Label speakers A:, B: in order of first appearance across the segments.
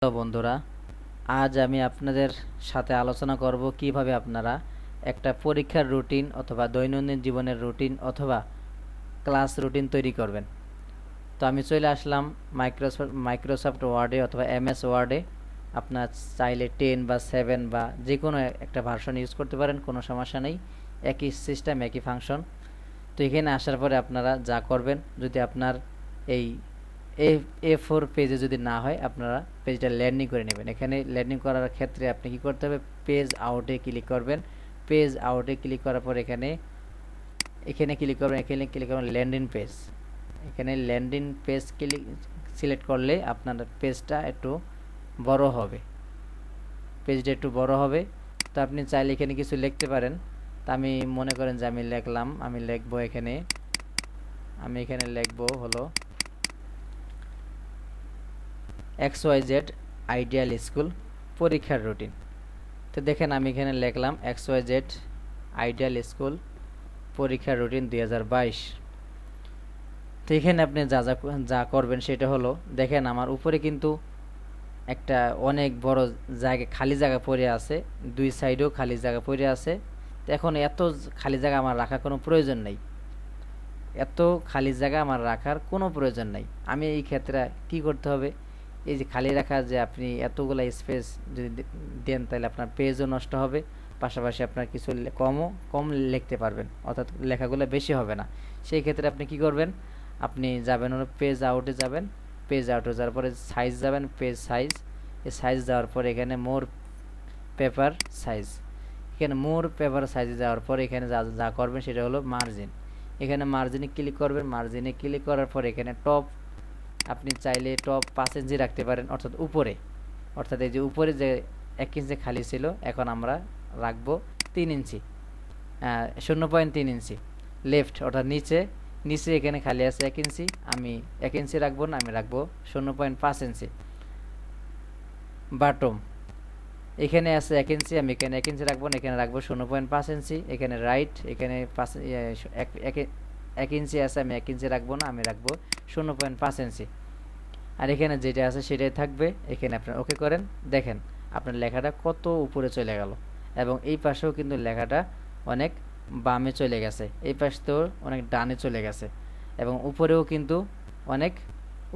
A: Hello বন্ধুরা, আজ আমি আপনাদের সাথে আলোচনা করব কিভাবে আপনারা একটা পরীক্ষার রুটিন অথবা দৈনন্দিন জীবনের রুটিন অথবা ক্লাস রুটিন তৈরি করবেন। তো আমি চলে আসলাম মাইক্রোসফট ওয়ার্ডে অথবা এমএস ওয়ার্ডে। আপনার চাইলে 10 বা 7 বা যে কোনো একটা ভার্সন ইউজ করতে পারেন, কোনো সমস্যা নেই। একই সিস্টেম, একই ফাংশন। তো এখানে আসার পরে আপনারা যা করবেন, যদি আপনার এই A4 পেজে যদি না হয়, আপনারা পেজটা ল্যান্ডিং করে নেবেন। এখানে ল্যান্ডিং করার ক্ষেত্রে আপনি কি করতে হবে, পেজ আউটে ক্লিক করবেন। পেজ আউটে ক্লিক করার পর এখানে ক্লিক করবেন, এখানে ক্লিক করবেন ল্যান্ডিং পেজ। এখানে ল্যান্ডিং পেজ সিলেক্ট করলে আপনার পেজটা একটু বড় হবে, পেজটা একটু বড় হবে। তো আপনি চাইলে এখানে কিছু লিখতে পারেন। তা আমি মনে করেন যে আমি লিখলাম, আমি এখানে লিখবো হলো XYZ আইডিয়াল স্কুল পরীক্ষার রুটিন। তো দেখেন আমি এখানে লিখলাম XYZ আইডিয়াল স্কুল পরীক্ষার রুটিন 2022। তো এখানে আপনি যা করবেন সেটা হলো, দেখেন আমার উপরে কিন্তু একটা অনেক বড় খালি জায়গা পড়ে আছে, দুই সাইডেও খালি জায়গা পড়ে আছে। তো এখন এত খালি জায়গা আমার রাখার কোনো প্রয়োজন নেই, এত খালি জায়গা আমার রাখার কোনো প্রয়োজন নাই। আমি এই ক্ষেত্রে কি করতে হবে, এই যে খালি রাখা, যে আপনি এতগুলা স্পেস যদি দেন তাহলে আপনার পেজও নষ্ট হবে, পাশাপাশি আপনার কিছু কম লিখতে পারবেন, অর্থাৎ লেখাগুলো বেশি হবে না। সেই ক্ষেত্রে আপনি কি করবেন, আপনি যাবেন হলো পেজ আউটে যাবেন। পেজ আউটে যাওয়ার পরে সাইজ যাবেন, পেজ সাইজ। এই সাইজ যাওয়ার পরে এখানে মোর পেপার সাইজ। এখানে মোর পেপার সাইজে যাওয়ার পরে এখানে যা করবেন সেটা হলো মার্জিন। এখানে মার্জিনে ক্লিক করবেন। মার্জিনে ক্লিক করার পর এখানে টপ, আপনি চাইলে টপ 5 ইঞ্চি রাখতে পারেন, অর্থাৎ উপরে, অর্থাৎ এই যে উপরে যে 1 ইঞ্চি খালি ছিল, এখন আমরা রাখবো 3 ইঞ্চি, 0.3 ইঞ্চি লেফট, অর্থাৎ নিচে এখানে খালি আছে 1 ইঞ্চি, আমি 1 ইঞ্চি রাখবো না, আমি রাখবো 0.5 ইঞ্চি। বাটম এখানে আছে 1 ইঞ্চি, আমি এখানে 1 ইঞ্চি রাখবো না, এখানে রাখবো 0.5 ইঞ্চি। এখানে রাইট, এখানে 1 ইঞ্চি আছে, আমি 1 ইঞ্চি রাখবো না, আমি রাখবো 0.5 ইঞ্চি। আর এখানে যেটা আছে সেটাই থাকবে। এখানে আপনার ওকে করেন। দেখেন আপনার লেখাটা কত উপরে চলে গেল, এবং এই পাশেও কিন্তু লেখাটা অনেক বামে চলে গেছে, এই পাশতেও অনেক ডানে চলে গেছে, এবং উপরেও কিন্তু অনেক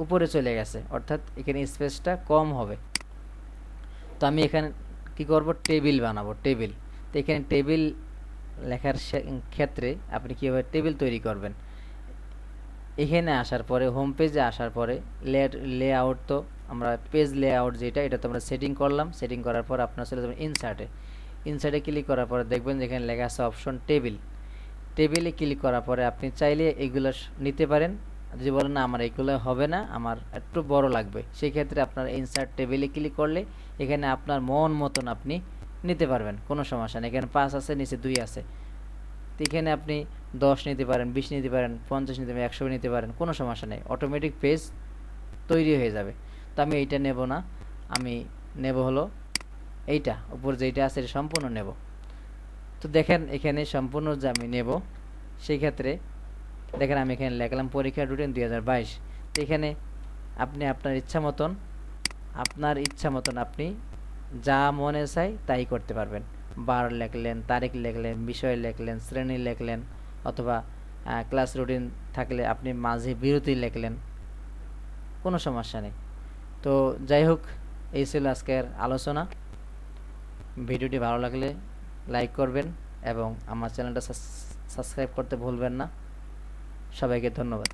A: উপরে চলে গেছে, অর্থাৎ এখানে স্পেসটা কম হবে। তো আমি এখানে কি করব, টেবিল বানাবো, টেবিল। তো এখানে টেবিল লেখার ক্ষেত্রে আপনি কীভাবে টেবিল তৈরি করবেন, এখানে আসার পরে হোম পেজে আসার পরে লেআউট, তো আমরা পেজ লেআউট যেটা, এটা তো আমরা সেটিং করলাম। সেটিং করার পর আপনার চলে যাবেন ইনসার্টে ক্লিক করার পরে দেখবেন যেখানে লেখা আছে অপশন টেবিল। টেবিলে ক্লিক করার পরে আপনি চাইলে এইগুলো নিতে পারেন। যদি বলেন না আমার এইগুলো হবে না, আমার একটু বড় লাগবে, সেই ক্ষেত্রে আপনার ইনসার্ট টেবিলে ক্লিক করলে এখানে আপনার মন মতন আপনি নিতে পারবেন, কোনো সমস্যা নেই। এখানে 5 আছে, নিচে 2 আছে। তো এখানে আপনি 10 নিতে পারেন, 20 নিতে পারেন, 50 নিতে পারেন, 100 নিতে পারেন, কোনো সমস্যা নেই, অটোমেটিক পেজ তৈরি হয়ে যাবে। তো আমি এইটা নেব না, আমি নেব হলো এইটা, উপর যেইটা আছে এটা সম্পূর্ণ নেব। তো দেখেন এখানে সম্পূর্ণ যে আমি নেব, সেই ক্ষেত্রে দেখেন আমি এখানে লিখলাম পরীক্ষার রুটিন 2022। তো এখানে আপনি আপনার ইচ্ছা মতন আপনি যা মনে চাই তাই করতে পারবেন। বার লিখলেন, তারিখ লিখলেন, বিষয় লিখলেন, শ্রেণী লিখলেন, অথবা ক্লাস রুটিন থাকলে আপনি মাঝে বিরতি লিখলেন, কোনো সমস্যা নেই। তো যাই হোক, এই ছিল আজকের আলোচনা। ভিডিওটি ভালো লাগলে লাইক করবেন এবং আমার চ্যানেলটা সাবস্ক্রাইব করতে ভুলবেন না। সবাইকে ধন্যবাদ।